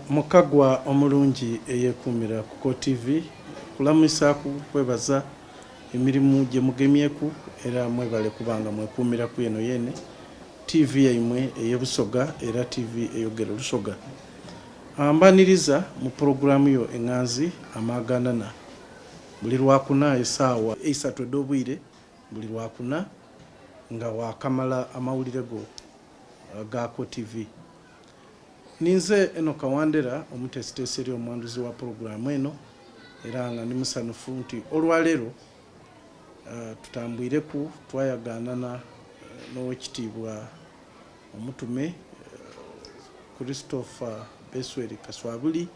Mukagwa omulungi eyekumira ku TV kulamisa ku kwebaza emirimu gye mugemyeku era mwebale kubanga mwekumira ku eno yene TV yaimwe eyebusoga era TV eyogera Lusoga. Ambaniriza mu programu yo enganzi amaganana buli lwakuna esaawa esatu edobwire buli lwakuna nga wakamala amawulire go gako TV. Ninze Enoka Wandera omutesiteseri omwanduzi wa programu eno era nga nimusanufu nti olwalero tutambwireku twayaganana n'owekitiibwa omutume Christopher Besweri Kaswabuli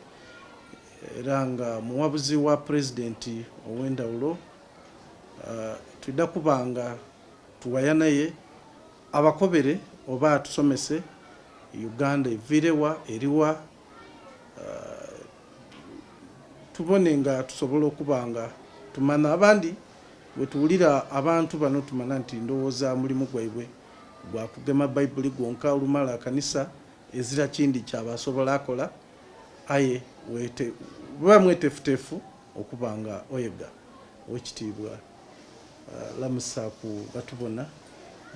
era nga muwabuzi wa presidenti ow'endawulo tudda kubanga tuwaya naye abakobere oba tusomese Uganda evirewa eriwa tubone nga tusobola okubanga tumana abandi wetuwulira abantu bano tumana nti ndowooza mulimu gwaibwe gwa kugema Bayibuli gwonka olumala kanisa ezira kindi kyabasobola akola aye wete bamwetefutefu okubanga oyega wekitiibwa lamusa ku batubona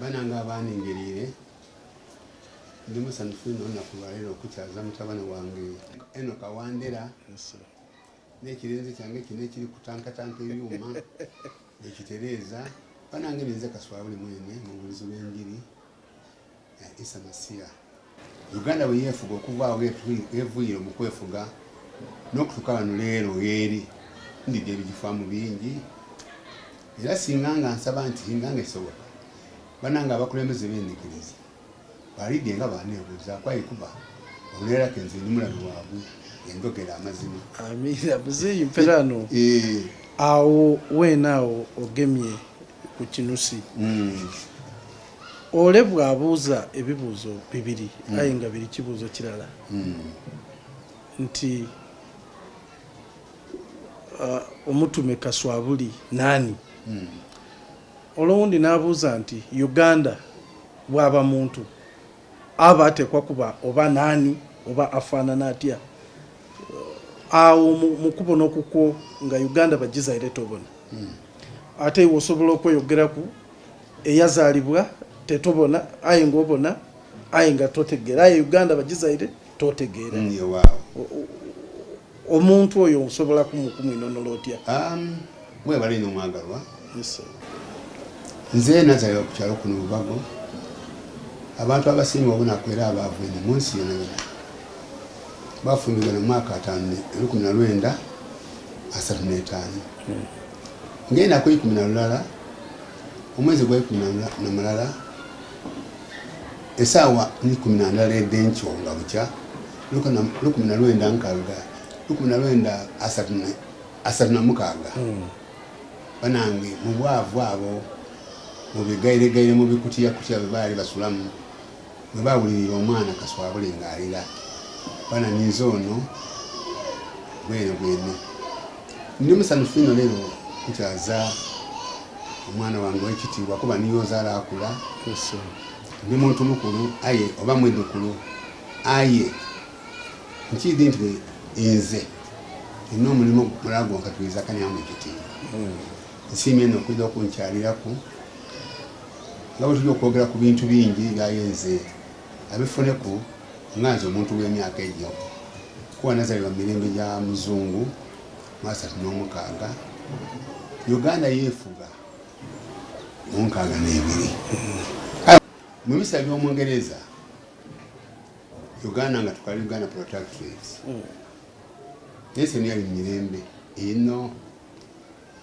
bananga abaningirire ndi musanufu n'olunaku lwaleero okukyaza mutabani wange Enoka Wandera n'ekirenze kyange kino ekiri kutankatanka ebyuma ekitereeza banange ninze Kaswabuli mwene mu bulizo bw'enjiri ya Isa Masiya. Uganda bwe yeefuga okuvaawo evuire mu kwefuga n'okutuuka wano leero eri ndidde ebigifaamu bingi era singa nga nsaba nti singa nga esoboka banange abakulembeze b'ennikiriza balidde nga baneebuuza kwayikuba olera kenze ni mulabi waabwe endogera amazima. Amira buzeyi mperano awo wenaawo ogemye ku kinusi ole bwabuuza ebibuuzo bibiri aye nga biri kibuuzo kirala nti omutume Kaswabuli nani olowundi n'abuuza nti Uganda bwaba muntu aba atekwa kuba oba nani oba afaanana atya awo mukubona okuko nga Uganda bagizaire tobona ate iwe osobola okweyogeraku eyazaalibwa tetobona aye ng'obona aye nga totegeera aye Uganda bagizaire totegeera omuntu oyo osobola kumwinonola otya? Mwebale n'omwagalwa nze nazaalibwa ku kyalo kuno Bubago. Abantu abasinga obunaku era abaavuye mu nsi yonna yonna bafumbirwa mu mwaka 1935 ngenda ku 10 omwezi gwa 10 esaawa 12 eddenkyo nga bukya 19 nkaga 1936 banange mu bwavu abo mu bigairegaire mu bikutiyakutya bwe baali basulamu bwe bawulirira omwana Kaswabuli ng'alira bana ninze ono bwene ndi musanufu ino leero nkyaza omwana wange w'ekitiibwa kuba niyo ozaala akula ndi muntu mukulu aye oba mwedukulu aye nkiidde nti nze nina omulimu mulala gwonka tuyiza kanyamu ekitiibwa nsiimye eno okujja okunkyaliraku nga bwe tuli okwogera ku bintu bingi byayenze abifuneku nga nze omuntu w'emyaka egyo kuba nazaalibwa mu mirembe gya muzungu mu 36 Uganda yeefuga mu 62 mu bisa by'Omungereza Uganda nga tukali Uganda Protectorate yese niyo yali mu mirembe eno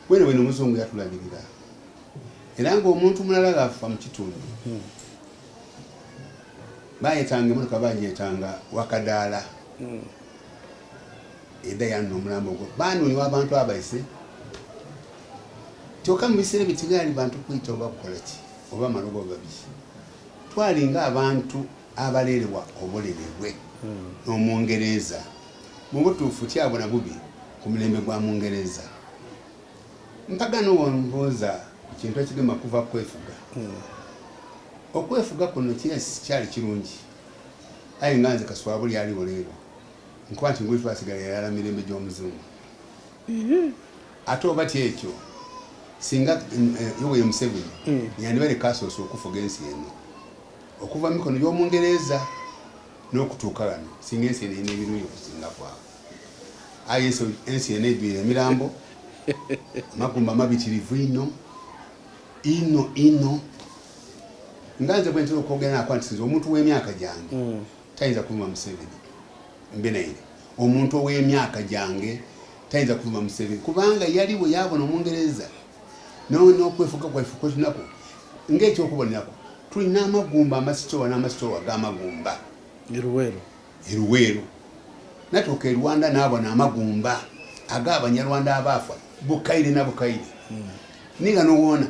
bwene omuzungu yatulabirira era ng'omuntu mulala gafa mu kitundu bayetanga emotoka bagyetanga Wakadaala edda yanno omulambo gwo banuuliwa abantu abayise kyokka mu biseera bitigaali bantu kuyita oba kukola ki oba malogo babi twalinga abantu abaleerebwa obulerebwe n'Omungereza mu butuufu kyabona bubi ku mulembe gwa Mungereza mpagana owambooza ku kintu ekigema kuva kwefuga okwefuga kuno kyali kirungi aye nga nze Kaswabuli aliwo leero nkwati ngwe twasigala yala mirembe gy'omuzungu ate obati ekyo singa Yoweri Museveni yandibale kasoose okufuga ensi eno okuva mu mikono gy'Omungereza n'okutuuka wano singa ensi eno erina ebirungi okusinga kwabo aye ensi eno ejwire emirambo amagumba mabitirivu ino nganze bwe ntera okwogera nakwantisinza omuntu w'emyaka gyange tayinza kuvuma Museveni mbenaire omuntu ow'emyaka gyange tayinza kuvuma Museveni kubanga yaliwo yabona Omungereza n'okwefuga kwaife kwetunako ng'ekyokubonerako tulina amagumba amasitowa n'amasitowa g'amagumba Eruweero natuuka e Rwanda n'abona amagumba ag'Abanyarwanda abaafa Bukaire na Bukaire niga n'owona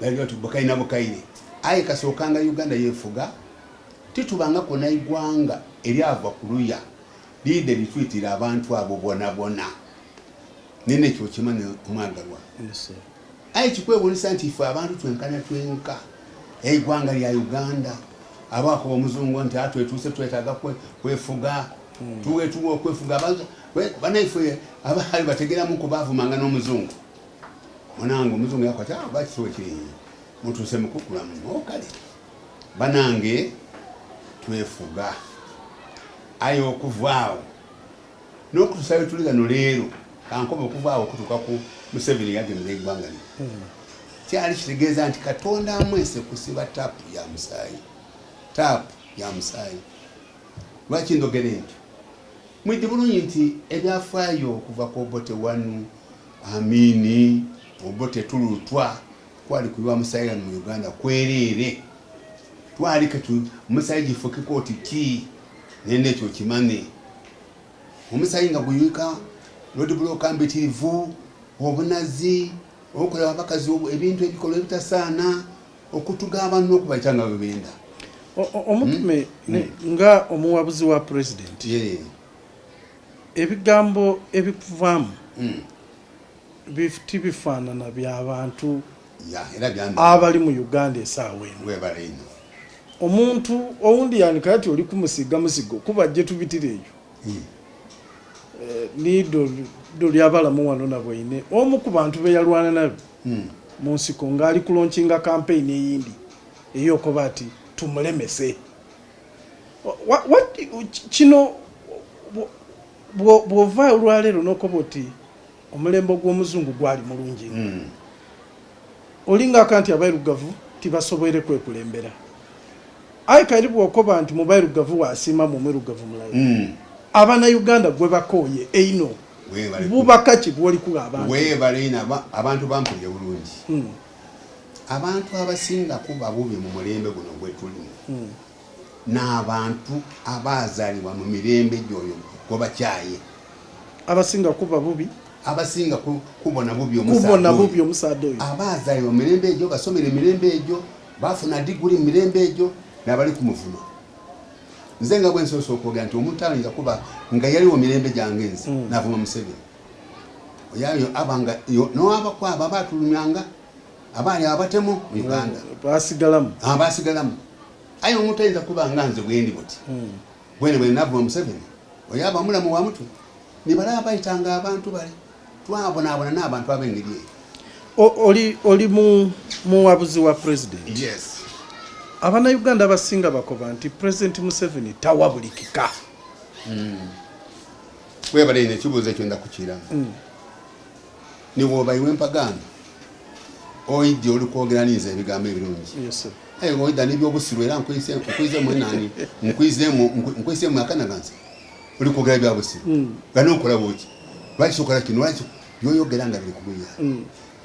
bali bati Bukaire na Bukaire aye kasookanga Uganda yeefuga titubangako naigwanga eryava ku luya lidde litwitira abantu abo bonna nene ekyo kimanya omwagalwa aye kikwewuunyisa nti ife abantu twenkana eigwanga lya Uganda abaako omuzungu nti atwetuuse twetaaga kwefuga tuwe okwefuga banaife abaali bategeramu kubavumanga n'omuzungu munange omuzungu yakwata bakituwe kiri mutuuse mukukulamu okale banange twefuga aye okuvaawo n'okutusayo tuli gano leero kankoba okuvaawo okutuuka ku Museveni yagemera eggwanga lino kyali kitegeeza nti Katonda amwese kusiba taapu ya musaayi lwaki ndogere nti mwidde bulungi nti ebyafaayo okuva ku Obote wanu Amini Obote tulutwa kwali kuyiwa musaayi gano mu Uganda kwereere twali katu musaayi gifuke kooti ki nende ekyo kimane omusaayi nga guyiwika road block ambitirivu obunazi okulaba abakazi ebintu ebikolwa ebitasaana okutugamba n'okubayitanga bebenda omutume nga omuwabuzi wa president ebigambo ebikuvaamu tibifaanana by'abantu abali mu Uganda esaawa eno omuntu owundi yanika ati oli kumusiga musigo kuba gye tubitira eyo nido lyabalamu wano nabwine omu ku bantu beyalwana nabo mu nsiko ng'ali kulonkinga campaign eyindi eyokoba ati tumulemese kino bw'ova olwaleero n'okoba oti omulembe gw'omuzungu gwali mulungi olinga akanti abairugavu tibasobwere kwekulembera aye kali bw'okoba nti mu bairugavu waasiima mu mwirugavu mulala Abannayuganda gwe bakooye eino bubaka ki bwoli ku abantu abantu bampulira bulungi abantu abasinga kuba bubi mu mulembe guno gwe tulimu n'abantu abaazaalibwa mu mirembe gyoyo gwe bakyaye abasinga kuba bubi abasinga kubona bubi omusaadde oyo abaazaalibwa mu mirembe egyo basomera emirembe egyo bafuna diguli mu mirembe egyo n'abali ku muvuno nze nga bwe nsoose okwogera nti omuntu ayinza kuba nga yaliwo mirembe gyange nze n'avuma Museveni oyayo abanga n'abakwaba abatulumyanga abaali abatemu mu Uganda basigalamu aye omuntu ayinza kuba nga nze bwendi buti bwene n'avuma Museveni oyo abamulamu wa mutu nibalaba bayitanga abantu bali twabonaabona n'abantu ab'engeri eyo oli muwabuzi wa president Abannayuganda abasinga bakoba nti President Museveni tawabulikika webale ine ekibuuzo ekyo ndakukiramu niwobayiwa empagano oyidde oli kwogeraniza ebigambo ebirungi aye oyidda n'ebyobusiru era nkwizemu enani nkwizemu akanaganza oli kwogera byabusiru ganokola bwoki lwaki sokola kino lwaki byoyogera nga biri kubuya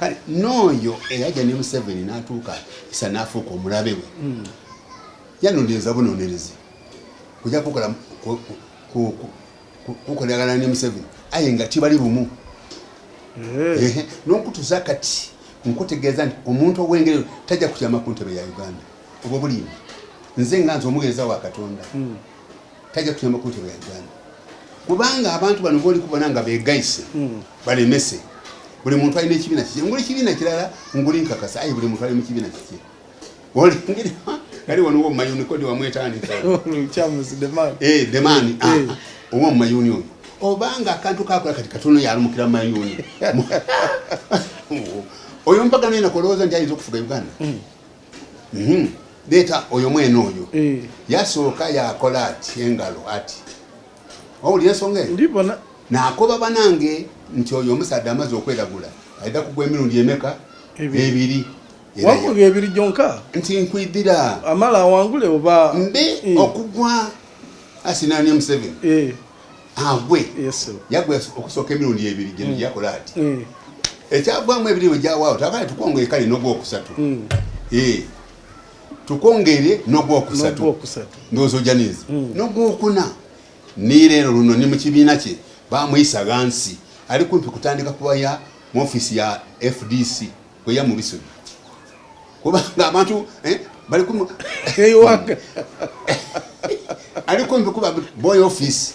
kale n'oyo eyajja ne Museveni n'atuuka isa n'afuuka omulabe we yanondereza bunonerezi kujja kukolagana ne Museveni aye nga tibali bumu n'okutuusa kati nkutegeeza nti omuntu ow'engeri tajja kukyama ku ntebe ya Uganda obwo bulimba nze nga nze omuweereza wa Katonda tajja kukyama ku ntebe ya Uganda kubanga abantu bano boli kubona nga beegayise balemese buli muntu alina ekibiina kiki nguli kibiina kirala nguli nkakasa aye buli muntu ali mu kibiina kiki olingeri kali wano wo mayunikodi wamwetandika Charles the man the man owa mayuni obanga akantu kakola kati katono yalumukira mayuni oyo mpaga nina kolooza nti ayinza okufuga Uganda leta oyo mwene oyo yasooka yakola ati engalo ati owulira ensonga eyo ndibona nakoba banange nti oyo omusadde amaze okweragula ayita kugwa emirundi emeka ebiri wangula ebiri gyonka nti nkwidira amala awangule oba mbe okugwa asinani Museveni agwe yagwe okusooka emirundi ebiri gye yakola ati ekyagwamu ebiri we gyawaawo takale tukongere kale n'ogwokusatu tukongere n'ogwokusatu ndowooza ojaniiza n'ogwokuna ni leero luno ni mu kibiina kye bamuyisa Gansi ali kumpi kutandika kubaya mu ofisi ya FDC kwe ya mu Bisubi kubanga abantu bali kumu ali kumpi kuba boy office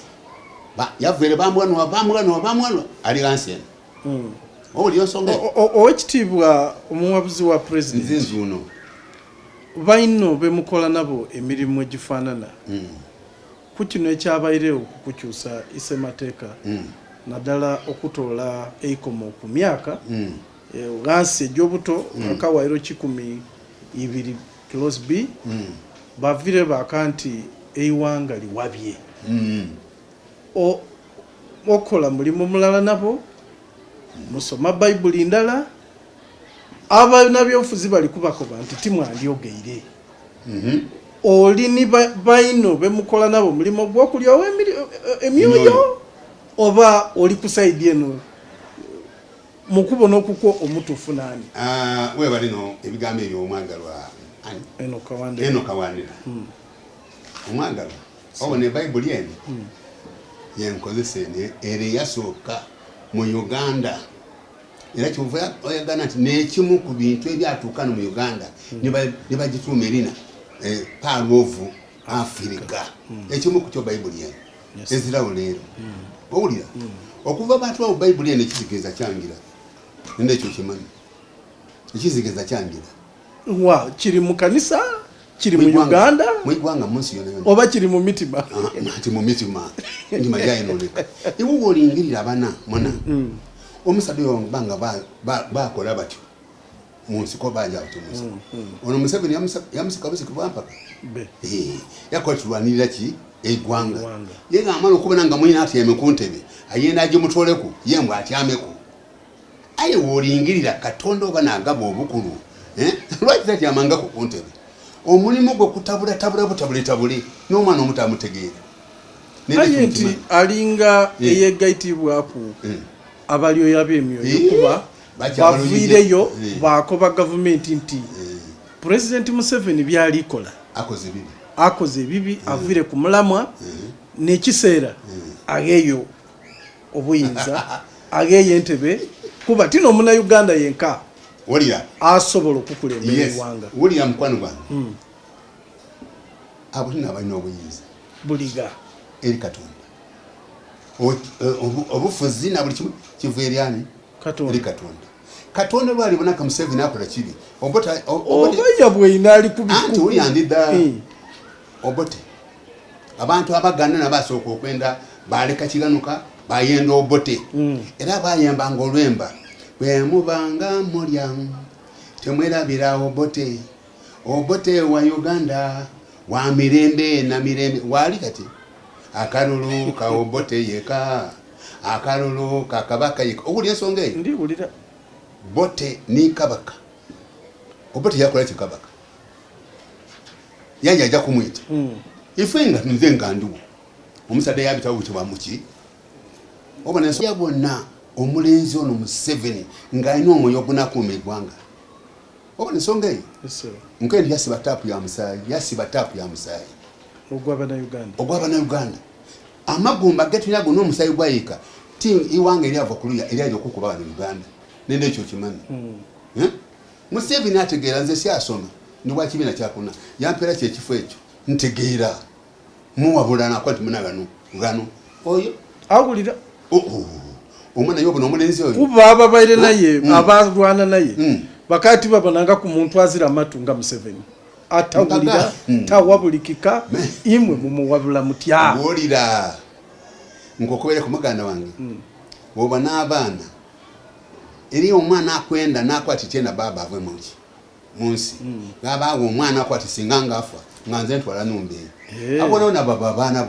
yavere bamwanwa ali Gansi oli yonsonga owekitiibwa omuwabuzi wa president nzinzuno baino bemukola nabo emirimu egifaanana ku kino ekyabayirewo okukukyusa isemateeka naddala okutoola eikomo ku myaka Gansi egy'obuto akawairo 12 Clause B bavire baka nti eiwanga liwabye okola mulimu mulala nabo musoma Bayibuli ndala abanabyofuzi bali kubakoba nti timwandyogeire oli ni baino bemukola nabo mulimo gw'okulya emyoyo oba oli kusaidi eno mukubona okuko omutufu nani we balino ebigambo ebyo omwagalwa eno kawandira omwagalwa obone Bayibuli eno yenkozesa ene ere yasooka mu Uganda era kyova oyagana nti nekimu ku bintu ebyatuukano mu Uganda ne bagituuma erina Pearl of Africa ekimu ku kyo Bayibuli eno ezirawo leero owulira okuva abantu abo Bayibuli eno ekizigeza kyangira nende ekyo kimanyi ekizigeza kyangira kiri mu kanisa kiri mu Uganda mu igwanga munsi yona oba kiri mu mitima nti mu mitima ndima jayenoleka iwo olingirira abana mwana omusadu yonganga bakola batyo munsiko baja utumusa ono Museveni yamusika busika bwampaka yakola tulwanirira ki egwanga yenga amalo kubona nga mwina ati yemekuntebe ayenda aje mutoleku yembwa ati ameku aye wolingirira Katonda oba nagaba obukulu lwaki tati amanga ku kuntebe omulimu gwo kutabula n'omwana omutamutegeera aye nti alinga eyegaitibwaku abalyoya b'emyoyo kuba baviireyo bakoba gavumenti nti President Museveni byalikola akoze ebibi avire ku mulamwa n'ekiseera ageyo obuyinza ageyo entebe kuba tino omuna Uganda yenka wolira asobola okukulembera eggwanga wolira mukwano gwange abo n'abalina obuyinza buliga eri Katonda obufuzi na buli kimu kivu eryani eri Katonda lwali bonaka Museveni akola kibi oboya bweyina ali anti oyandida obote abantu abaganda nabasooka okwenda baleka kiganuka bayenda obote era bayembanga olwemba bwemubanga mulya temwerabira obote wa Uganda wa mirembe na mirembe wali kati akalulu ka obote yeka akalulu ka kabaka yeka owuli ensonga eyo ndiwulira bote ni kabaka obote yakola kabaka yanja ajja kumwita ifenga nze nganduwo omusade yabitawo butibwa muki obona ensonga yabona omulenzi ono Museveni ng'alina omwoyo ogunakuuma eggwanga obona ensonga eyo nkendi yasiba taapu ya musaayi ogw'abana Uganda amagumba getulina gonna omusaayi gwayika ti iwanga eryava kuluya eryaja okukuba bano Uganda nende ekyo kimanyi Museveni ategeera nze syasoma ndibwa kibiina kyakuna yampeera kyekifo ekyo ntegeera muwabula nakwati munagano oyo awulira omwana yobuno omulenzi oyo kuba ababaire naye abalwana naye bakati babonanga ku muntu azira amatu nga Museveni atawulira tawabulikika imwe mumuwabula mutya wolira ngokobere ku muganda wange oba n'abaana eri omwana akwenda nakwatitye na baba avwe munsi ngabaawo omwana akwati singa ngafa nganze ntwala numbeera abo na baba abaana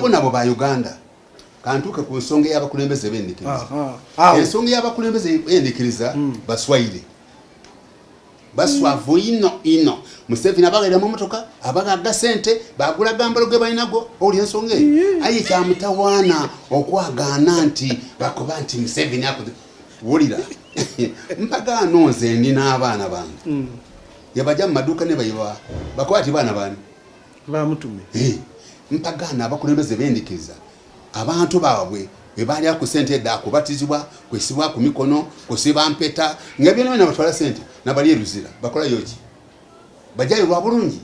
bo nabo ba Uganda kantuke ku nsonga y'abakulembeze b'endikiriza ensonga y'abakulembeze b'endikiriza baswayire baswavu ino Museveni abagenda mu motoka abagaga sente bagula gambalo ge balinago oli ensonga ayi kyamutawaana okwagaana nti bakoba nti Museveni akoze wulira mpaga nonze ndi n'abaana bange yabajja mu maduuka ne bayiwa bakwati baana bani bamutume mpaga n'abakulembeze b'endikiriza abantu baabwe bali ku sente da kubatizibwa kwesibwa ku mikono kusiba mpeta ngabyo na batwala sente nabali eruzira bakola yoki bajayo lwa bulungi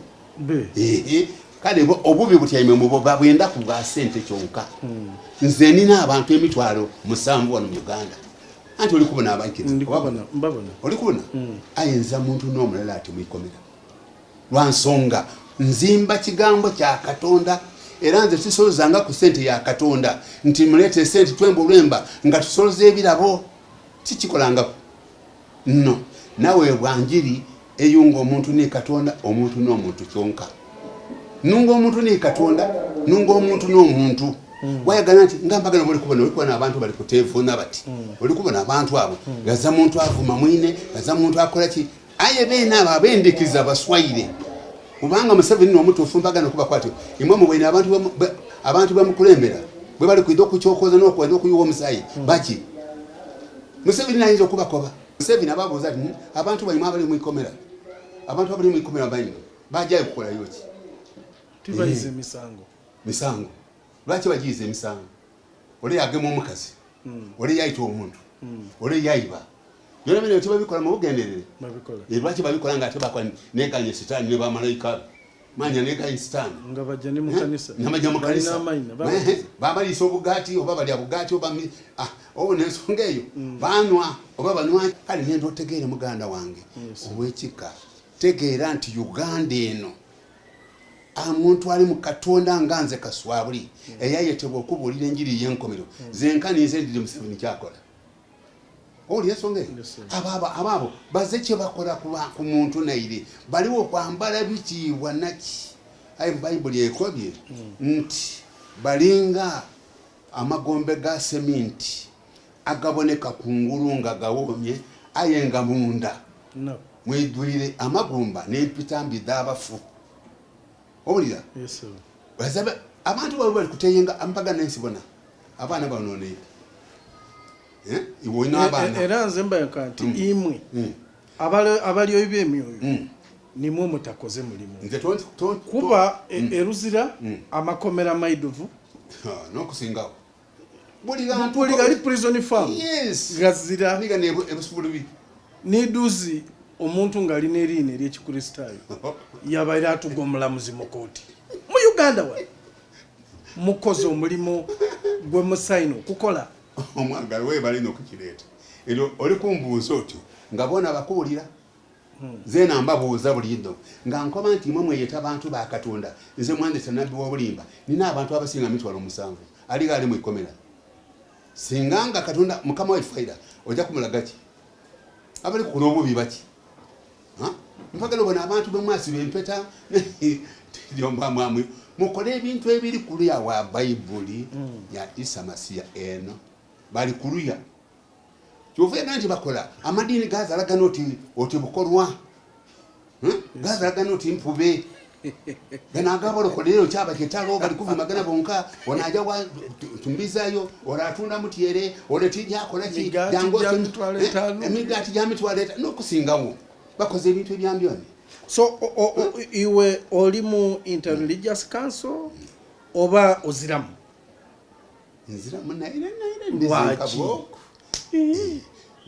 kale obubi butyaime mu babwenda ku bwa sente kyonka nze nina abantu emitwalo musanvu wano mu Uganda anti oli kubona abankiriza mbabona oli kubona ayenza muntu n'omulala ati muyikomera lwa nsonga nzimba kigambo kya Katonda era nze tusolozanga ku sente ya Katonda nti mulete sente twembo lwemba nga tusoloze ebirabo tikikolanga no nawe bwanjiri eyunga omuntu ne Katonda omuntu n'omuntu kyonka nunga omuntu ne Katonda nunga omuntu n'omuntu wayagana nti ngambagana buli kubona abantu bali ku telefone abati buli kubona abantu abo gaza muntu avuma mwine gaza muntu akola ki aye bena abendikiza baswayire kubanga Museveni n'omutuufu mpagana kuba kwatyo imwe mu bwene abantu bamukulembera bwe bali kuido kuchokoza n'okwenda okuyuwa omusayi baki Museveni nayinza okubakoba Museveni ababuuza ati abantu bayima abali mu ikomera abantu abali mu ikomera bayima bajayo kukola yoki tibayize misango lwaki bagize emisango oli yagema omukazi oli yayita omuntu oli yayiba byona bino tibabikola mu bugenderere lwaki babikola nga ate bakwa neganye sitaani ne bamalayika manya neganye sitaani nga bajja ne mu kanisa namajja mu kanisa babalisa obugaati oba balya bugaati oba obo n'ensonga eyo banwa oba banwa kale ngenda otegeere muganda wange ow'ekika tegeera nti Uganda eno omuntu ali mu Katonda nganze kaswabuli eyayetebwa okubuulira enjiri y'enkomero zenkanize ndiri Museveni kyakola oli ensonga ababo baze kye bakola ku muntu naire baliwo kwambala bitiibwa naki ayi Bayibuli ekobye nti balinga amagombe ga seminti agaboneka ku ngulu nga gawomye ayenga munda mwidwire amagumba n'empitambi d'abafu olira bazabe abantu bali kuteyenga ampaga n'ensibona abaana banone iwona abana era nze mba kanti imwe abali obyemyoyo nimwe mutakoze mulimu kuba eruzira amakomera maiduvu n'okusingawo buli gali prison farm gazira niga ne ebusubulubi niduzi omuntu ngali nerine ery'ekikristayo yabaira atugomulamuzi mu kooti mu Uganda wa mukoze omulimo gwe musayino kukola omwagala we balina okukireeta ero oli kumbuuza otyo nga bona bakuwulira zena mbabuuza bulindo nga nkoba nti imwe mweyeta abantu ba Katonda nze mwandisa nabbi w'obulimba nina abantu abasinga mitwalo 7 aliga ali mu ikomera singanga Katonda mukama wa faida ojja kumulaga ki abali ku obubi baki mpagala bona abantu bemwasi bempeta lyomba mwamwe mukole ebintu ebiri kuluya wa Bayibuli ya Isa Masiya eno bali kuluya kyovega nti bakola amadini gazalaga oti bukolwa gazalaga noti mpube gana agabalo kolero kyaba kitalo bali kuvumagana bonka onaja wa tumbizayo oratunda mutiere oletija kola ki jango emigati jamitwaleta nokusingawo bakoze ebintu ebyambyone so iwe oli mu interreligious council oba oziramu nziramu naire ndizekabo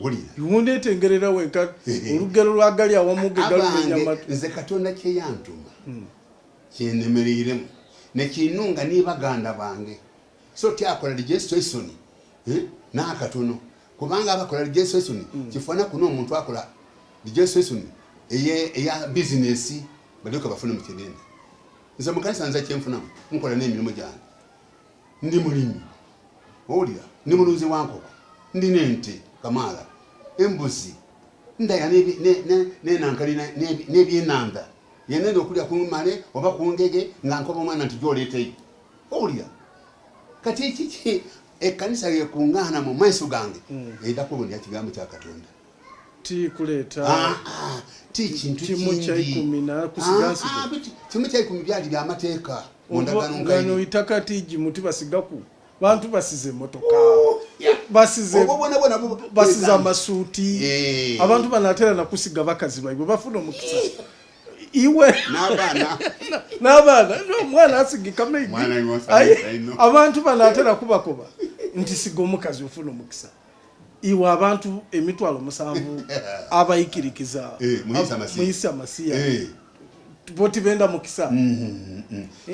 wulira yundetengerera wenka olugero lwagali awamuge galumenya nze Katonda kye yantuma kyenemereiremu nekinunga nibaganda bange so tyakola registration nakatono kubanga abakola registration kifana kuno omuntu akola registration eya business badoka bafuna mukirenda nze mukanisa nza kyemfuna nkola n'emirimu gyange ndi mulimi owulira ndi muluzi wankoko ndina ente Kamala embuzi ndaya nenankali nebyenanda yenenda okulya kumale oba kungege nga nkoba omwana nti gyoleeteyo owulira kati ekiki ekkanisa lyekungana mu maaso gange edakulondya kigambo kya Katonda tikuleeta ti kintu kimu kya 10 kusigansigo kimu kya 10 byali byamateeka ngano itakati jimuti basigaku bantu basize motoka basize amasuuti abantu banatera nakusiga bakazi baibwe bafuna omukisa iwe n'abaana omwana asigika maybe abantu banatera kubakoba nti siga omukazi ofuna omukisa iwe abantu emitwalo 7 abayikirikiza muyisa masiya boti benda mukisa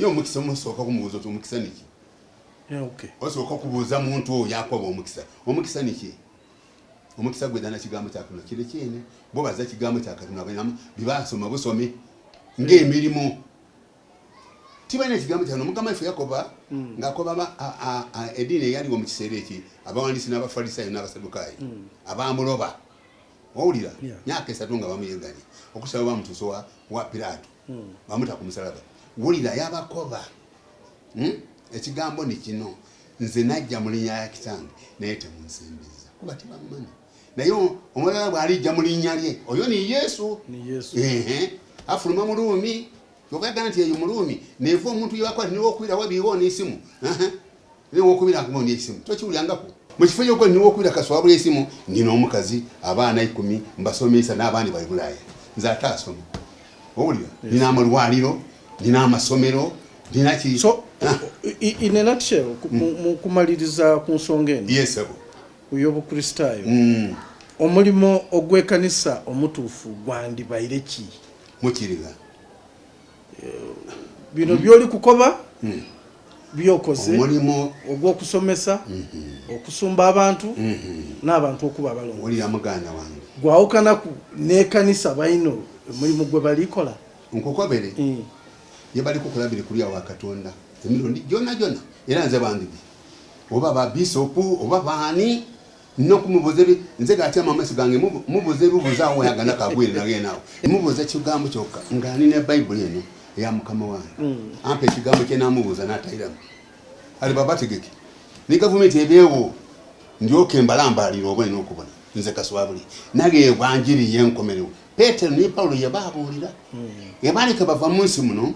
yo omukisa omusooka kumubuuza oti omukisa niki osooka kubuuza muntu oyo akoba omukisa niki omukisa gwedana kigambo kya Katonda kire kyene bo baza kigambo kya Katonda bibasoma busome ng'emirimu tibane kigambo kya Mukama ife Yakoba ngakoba edini eyaliwo mu kiseera eki abawandiisi n'abafalisayo n'abasadukayo abamuloba owulira myaka 3 nga bamuyeganye okusaba bamutuusa wa Piraato bamuta ku musalaba wulira yabakoba ekigambo ni kino nze najja mu linnya ya kitange naye temunsembiza kuba tibamumanyi naye omulala bw'alijja mu linnya lye oyo ni Yesu afuluma mu Ruumi yogagana nti eyo mu Ruumi neeva omuntu yebakwati niwookubira wabiiwo n'esimu niwookubira akumondi esimu tokiwulyangako mu kifo kyokwo niwookubira kaswabula esimu nina omukazi abaana 10 mbasomesa n'abaandi bali Bulaaya nze ate asoma owulira nina amalwaliro nina amasomero nina ki so in a nutshell kumaliriza ku nsonga eno yes abo y'obukristaayo omulimo ogw'ekkanisa omutuufu gwandibaire ki mukiriga bino byoli kukoba byokoze omulimo ogw'okusomesa okusumba abantu n'abantu okuba abalongo oli amuganda wange gwawukanaku n'ekkanisa balina omulimu gwe balikola nkukobere ye bali kukola biri kulya wa Katonda emirundi gyonna era nze bandibi oba ba bisopu oba baani nokumubuze nze gati amamasi gange mubuze bibuza awo yagana kagwire nagenawo mubuze kigambo kyokka ngani ne Bible eno ya Mukama wange ampe kigambo kye namubuza natayiramu ali babategeke ni government ebeewo ndyoke mbalambalira obwe n'okubona nze kaswabuli nage bwanjiri yenkomerewo Petero ni Paulo yababuulira yabaleka bava munsi muno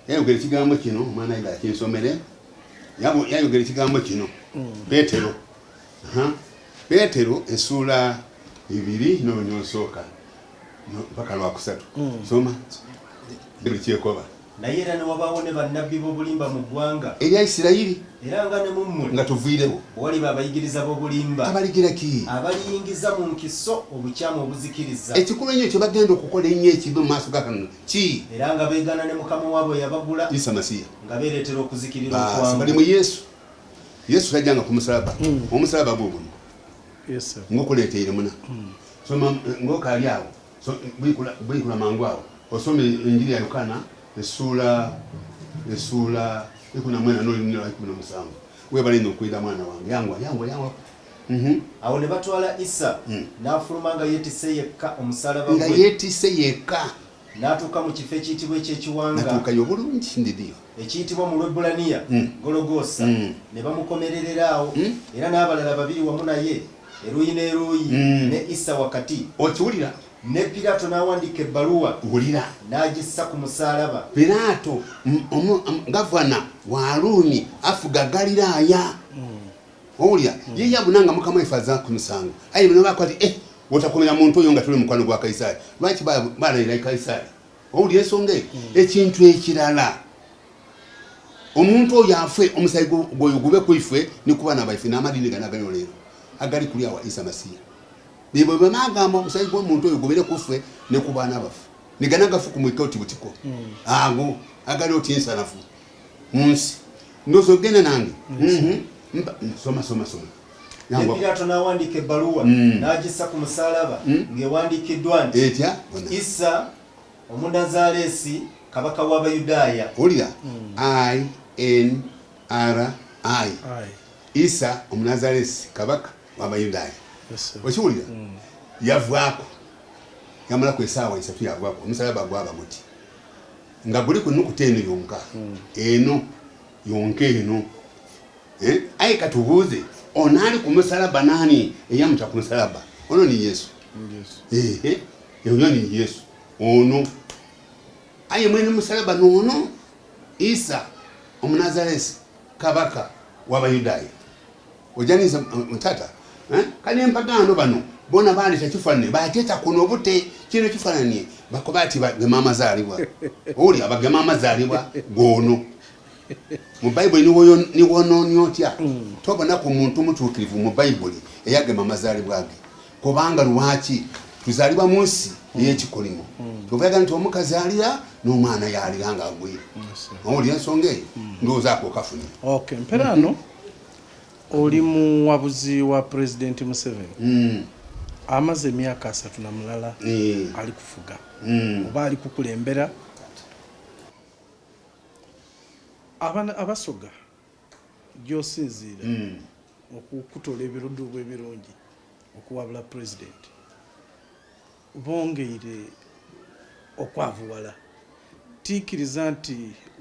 yayogera ekigambo kino omwana ila kinsomere yayogera ekigambo kino Petero esula 2 n'onyosooka mpaka lwakusatu soma ekyekoba naye era ne wabaawo ne bannabbi b'obulimba mu ggwanga erya Isirayiri era nga ne mummwe nga tuviirewo waliba abayigiriza b'obulimba abaligira ki abaliyingiza mu nkiso obukyamu obuzikiriza ekikulu ennyo kye bagenda okukola ennyo ekibi mu maaso ga Katonda ki era nga beegana ne Mukama waabwe yabagula Isa Masiya nga beereetera okuzikirira okwangu bali mu Yesu tajjanga ku musalaba omusalaba gwo guno ng'okuleeteire muna soma ng'okaali awo bwikula mangu awo osome enjiri ya Yokaana essuula 14:17 webale n'okwira mwana wange yangwa awo ne batwala Isa n'afuluma nga yeetisse yekka omusalaba nga yeetisse yekka n'atuuka mu kifo ekiyitibwa ekyekiwanga natuukayo obulungi ndidiyo ekiyitibwa mu Lwebbulaniya Gologoosa ne bamukomererera awo era n'abalala 2 wamu naye eruyi n'eruyi ne Isa wakati okiwulira ne Piraato n'awandiika ebbaluwa wulira n'agissa ku musalaba Piraato gavana wa Ruumi afuga Galiraaya owulira ye yabunanga Mukama waffe aza ku musango ayi bino bakwati wotakomera muntu oyo nga tuli mukwano gwa Kaisaali lwaki balayira Kaisaali owulira ensonga ekintu ekirala omuntu oyo afe omusayi gwoyo gube ku ife ne ku baana baffe n'amadini ganagano leero agali kulya wa Isa Masiya bebo bamagamba omusayi gw'omuntu oyo gubere ku ffe ne ku baana baffe ne ganagafu ku mwikoti butiko ago agali oti ensanafu munsi ndozo gena nange soma Piraato n'awandiika ebbaluwa n'agissa ku musalaba ng'ewandiikiddwa nti etya Isa Omunnazaaleesi kabaka w'Abayudaaya olira INRI Isa Omunazaresi kabaka w'Abayudaaya. Yes. Okiwulira? Yavaako. Yamala ku essaawa esatu yavaako. Omusalaba gwaba guti. Nga guli ku nnukuta eno yonka. Eno yonka eno. Aye katubuuze onaali ku musalaba nani eyamuta ku musalaba? Ono ni Yesu. Eyo ni Yesu. Ono. Aye mwene musalaba n'ono Isa Omunazaresi kabaka w'Abayudaaya. Ojaniza mtata kali empagano bano bona bali takifanane bateta kuno bute kino kifanane bakobati bagema zalibwa oli abagema amazalibwa gono mu Bible ni wono nyotya tobona ku muntu mutukirivu mu Bible eyagema amazalibwa age kubanga lwaki tuzalibwa munsi yekikolimo tuvaga nti omukazalira n'omwana yaliranga agwira oli ensonga eyo ndoza akokafuni. Okay, mperano oli muwabuzi wa President Museveni. Amaze emyaka 3 na mulala ali kufuga. Oba ali kukulembera. Abasoga gyosinzira okukutola ebirudu bw'ebirungi okuwabula President. Bongeire okwavuwala. Tikiriza nti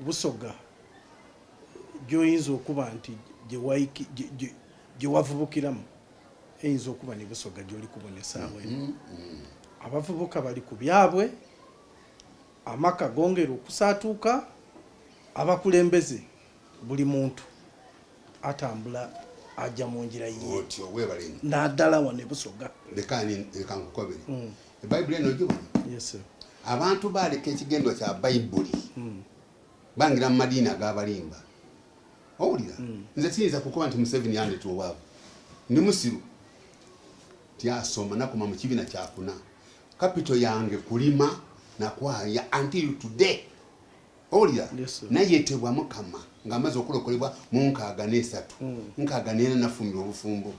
Busoga gyoyinza okuba nti gye wavubukiramu eyinza okuba ne Busoga gy'oli kubonesa awe. Abavubuka bali ku byabwe, amaka gongera okusaatuuka, abakulembeze buli muntu atambula ajja mu njira ye. Naddala wane Busoga. Leka nkukobere. Ebayibuli eno ogibona? Yes, sir. Abantu baleka ekigendo kya Bayibuli bangira mu madiini ag'abalimba. Owulira? Nze kiyinza kukuba nti Museveni yandeeta obwavu. Ndi musiru tyasoma nakoma mu kibiina kyakuna. Kapito yange kulima nakwaya until today. Owulira? Nayetebwa Mukama ng'amaze okulokolebwa mu 63. 64 nafumbira obufumbo.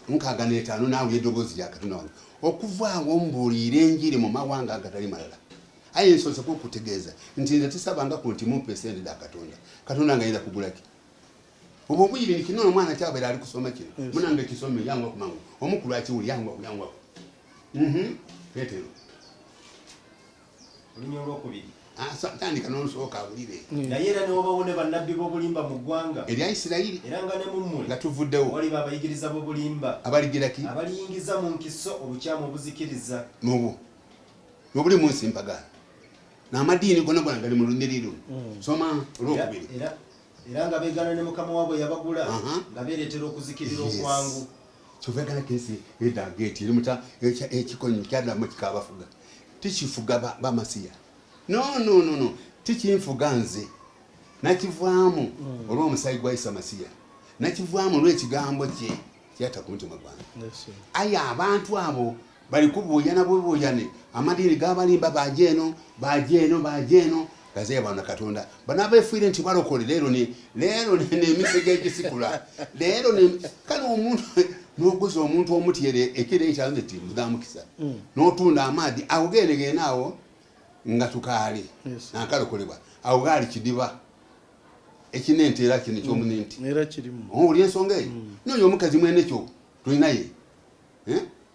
65 naawe eddoboozi lya Katonda wange. Okuvaawo mbuulira enjiri mu mawanga agatali malala. Aye nsoose kukutegeeza nti nze tisabanga ku nti mumpe sente da Katonda. Katonda ngayinza kugula ki? Obwo buyiri ni kino omwana kyabeera ali kusoma kino. Munange kisome yangu okumangu. Omukulu akiwuli yangu. Petero. Olunyo olwokubiri. Tandika n'olusooka abulire. Naye era n'obawone bannabbi b'obulimba mu ggwanga. Erya Isirayiri. Era nga ne mummwe. Nga tuvuddewo. Waliba abayigiriza b'obulimba. Abaligira ki? Abaliyingiza mu nkiso obukyamu obuzikiriza. N'obwo. N'obuli mu nsi mpagana. N'amadiini gonna gali mu lunyiriro. Soma olwokubiri. Era nga beegana ne Mukama waabwe yabagula nga beereetera okuzikirira okwangu. Kyovegana kensi edageti erimuta ekikonyo kyaddamu kikabafuga. Tikifuga bamasiya. No. Tikinfuga nze. Nakivaamu olw'omusayi gwa Isa Masiya. Nakivaamu olw'ekigambo kye kyata ku mutima gwange. Aye abantu abo bali kubuuyana bwebuyane. Amadiini g'abalimba bajeeno gazeya bana Katonda. Bano abeefiire nti balokole leero n'emisege egisikula. Leero kale omuntu n'oguza omuntu omutyere ekiro ekyazo nti mudamukisa. N'otunda amaadi awogenegenaawo nga tukaali nakalokolebwa awo gaali kidiba ekinenteera kino ekyomunenti era kirimu oli ensonga eyo noyo omukazi mwene kyo tulina ye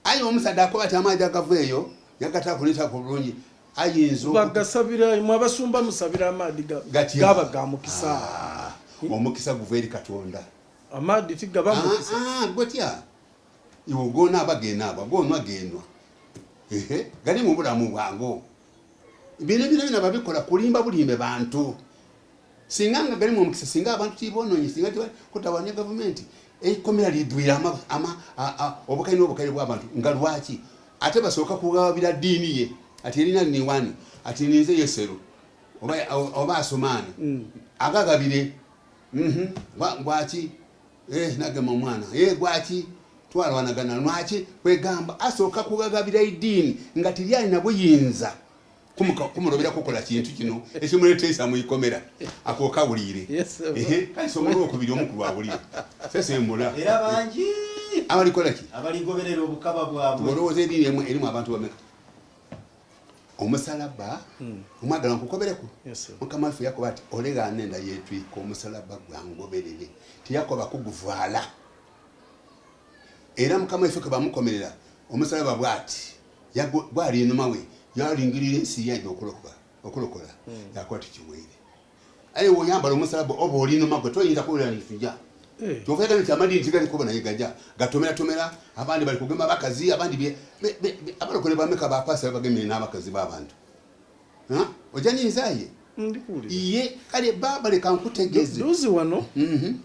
ayi omusada akoba ati amaadi agava eyo yagata kuleta ku bulungi ayinza bagasabira mu abasumba musabira amaadi gaba gamukisa omukisa guva eri Katonda amaadi tigaba mukisa gwetya iwo gona abagenda abo gonwa genwa gali mu bulamu bwango bino babikola kulimba bulimbe bantu singa nga gali mu mukisa singa abantu tibononye singa kutabanya government ekomera lidwira obukaine bw'abantu nga lwaki ate basooka kugabira ddiini ye ati erina ni wani ati ninze Yeseru oba Asumani agagabire gwaki nagema omwana gwaki twalwanagana lwaki kwegamba asooka kugagabira eddiini nga tiryalina buyinza kumulobera kukola kintu kino ekimuleteesa mu ikomera akooka bulire kale somo lwokubiri omukulu abulire sesembula era bangi abalikola ki abaligoberera obukaba bwabwe olowooza eddiini erimu abantu bameka omusalaba omwagala nkukobereko Yes, mukama waffe yakoba ati olega nenda yetwika omusalaba gwangoberere tiyakoba kuguvaala era mukama waffe ke bamukomerera omusalaba bwati bwali enuma we yalingirira ensi yaje okulokola yakuba tikiweere aye woyambala omusalaba oba oli enuma gwe toyinza kuwulira nifija kyovega nti amadini tigalikuba naye gajja gatomera abandi bali kugema bakazi abandi abalokole bameka bapasa bagemere n'abakazi b'abantu ojanyizaye iye kale baba leka nkutegeze dozi wano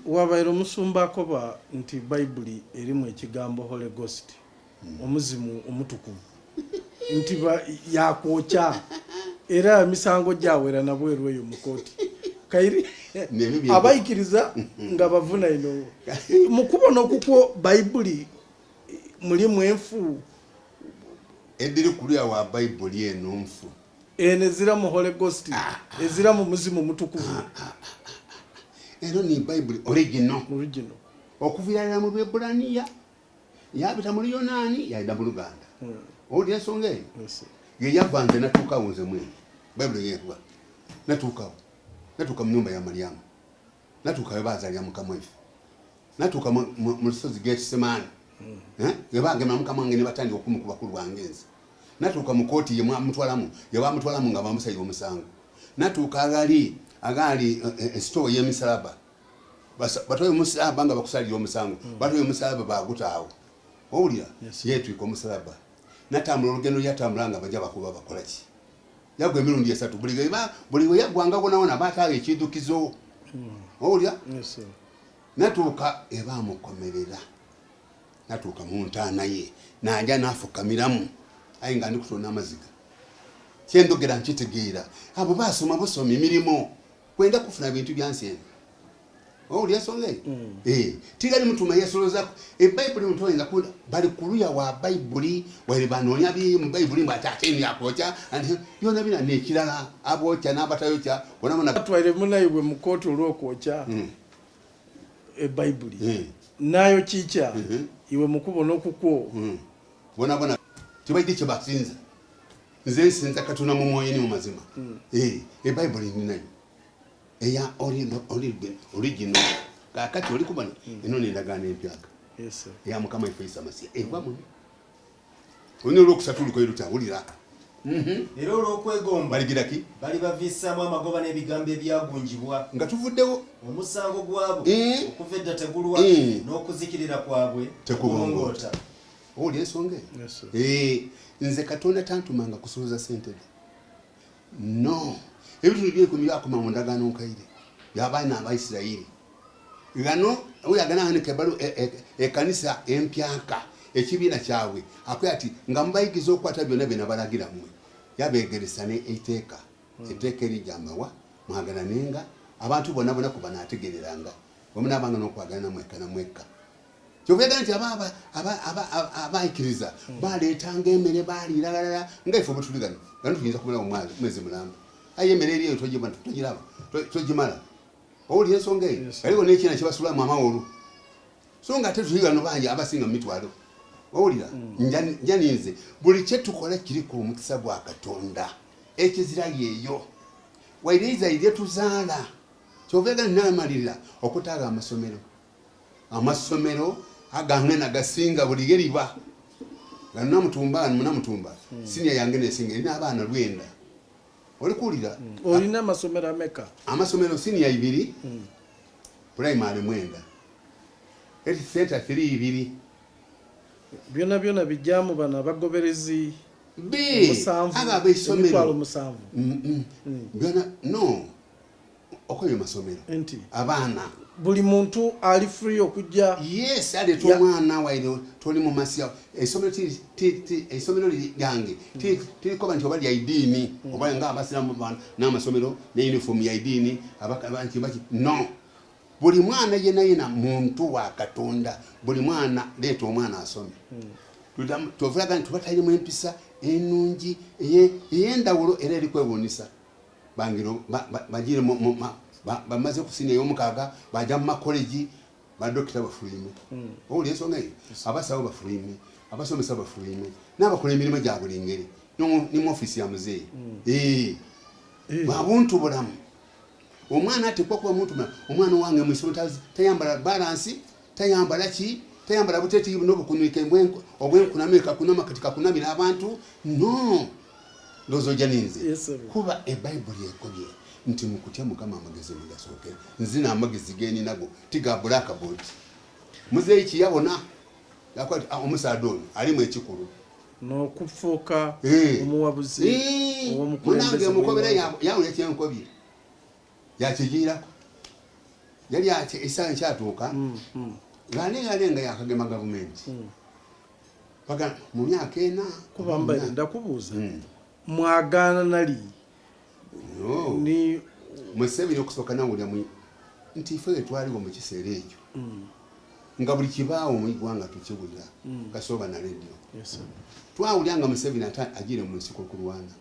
wabaire omusumba akoba nti bayibuli erimu ekigambo Holy Ghost omuzimu omutukuvu nti yakwokya era emisango gyawera nabweru eyo mukoti kairi abayikiriza nga bavuna ino mukubona okukwo bayibuli mulimu enfu ediri kulya wa bayibuli eno nfu ezira mu Holy Ghost ezira mu muzimu mutukuvu eno ni bayibuli original okuvira mu Bwebbulaniya yabita mu Yonaani yayida mu Luganda oli ensonga eyo yeyavanze natuuka wunze mwene bayibuli yeekuba natuuka mu nyumba ya Mariamu natuuka webazalira mukama waffe natuuka mu lusozi Getsemani webagema mukama wange ne batandika okumukuba ku lwangenzi natuuka mu kooti yebamutwalamu nga bamusayira omusango natuuka agali esitoo y'emisalaba batoye omusalaba nga bakusalira omusango batoye omusalaba bagutaawo owulira yetwika omusalaba natambula olugendo lyatambula nga bajja bakuba bakolaki yagwa emirundi esatu buli we yaggwanga wonawona baataaga ekiddukizo owulira natuuka ebamukomerera natuuka mu ntaana ye najja nafukamiramu aye nga ndikutonda amaziga kyendogera nkitegeera abo basoma busoma emirimu kwenda kufuna bintu byansi eno owulira ensonga eyo tigali mutuma yesoloza ebayibuli mutoyinza bali kuluya wa bayibuli waire banoonya biri mu bayibuli mbwati ate yakwokya byona bina nekirala abokya n'abatayokya atwaire munayibwe mu kooti olw'okwokya ebayibuli nayo kikya iwe mukubona okukwo bona tibaidde kye basinza nze nsinza Katonda mu mwoyo ne mu mazima ebayibuli ninayo eya original kakati oli kubona eno n'endagaano empyaka eya mukama waffe Yesu Masiya egwamu olina olwokusatu lukoye lutawulira era olw'okwegomba baligiraki bali bavisaamu amagoba n'ebigambo ebyagunjibwa nga tuvuddewo omusango gwabwe okuva edda tegulwa n'okuzikirira kwabwe tekubongoota owulira ensonga eyo nze Katonda tantumanga kusuluza sente no ebitundu byekumi byakoma mu ndagaano nkaire byabaana Abaisirayiri gano oyaganahanike balu ekanisa empyaka ekibiina kyabwe akoya ati nga mubayigiza okukwata byonna bye nabalagira mmwe yabeegeresa ne etteeka erijamawa mwagananenga abantu bonna kuba naategereranga bwemunaabanga n'okwagana mweka kyovegana nti abaikiriza baleetanga emmere baaliiralala nga ife bwetuligano gano tuyinza kumalawo mwezi mulamba aye emmere eriyo togiraba togimala owulira ensonga eyo aliwo n'ekina kibasulamu amawolu so nga ate tuligano bangi abasinga mu mitwalo owulira njaninze buli kyetukola kiriko omukisa gwa Katonda ekizira yeeyo wairiza irye tuzaala kyovegana namalirira okutaaga amasomero agange nagasinga buli geriba namutumba sinia yange nesinga erina abaana 9 oli kuwulira olina amasomero ameka amasomero sinia 2 primary 9 eti center 3 byona bijjamu bana abagoberezi ab'esomero byona no okoyo masomero abaana buli muntu ali free okujja yes aleeta omwana waire toli mu masiya esomero lyange tirikoba nti oba lya idiini oba nga abasiramu n'amasomero ne uniform ya idiini abantu baki no buli mwana yena muntu wa Katonda buli mwana leeta omwana asome tovulaga nti tubatayiremu empisa enungi ey'endawulo era eri kwewuunyisa bangiro bagire bamaze kusinya ey'omukaaga bajja mu makolegi badokita bafulime owulira ensonga eyo abasawo bafulime abasomesa bafulime n'abakola emirimu gya buli ngeri ni office ya mzee babuntu bulamu omwana atekwa kuba muntu omwana wange mwisontazi tayambala balance tayambala ki tayambala buteti n'obukunike obwenkunamika kunama katika kunamira abantu no lozo janinze kuba eBible yekolye nti mukutya mukama amagezi mugasoke nzina amagezi geni nago tiga blackboard muze iki yabona yakwati omusadoni ali mu ekikuru no kufuka omuwabuzi omukulembeze mukobera yawe ekyenkobye yakigira yali ati esanyi kyatuuka ngalenga yakagema government paka mu myaka ena kubamba ndakubuuza mwagana nali ni Museveni okusoka nawulya mu nti ife twaliwo mu kiseera ekyo nga buli kibaawo mu igwanga tukiwulira kasoba na radio twawulyanga Museveni agire mu nsiko kulwana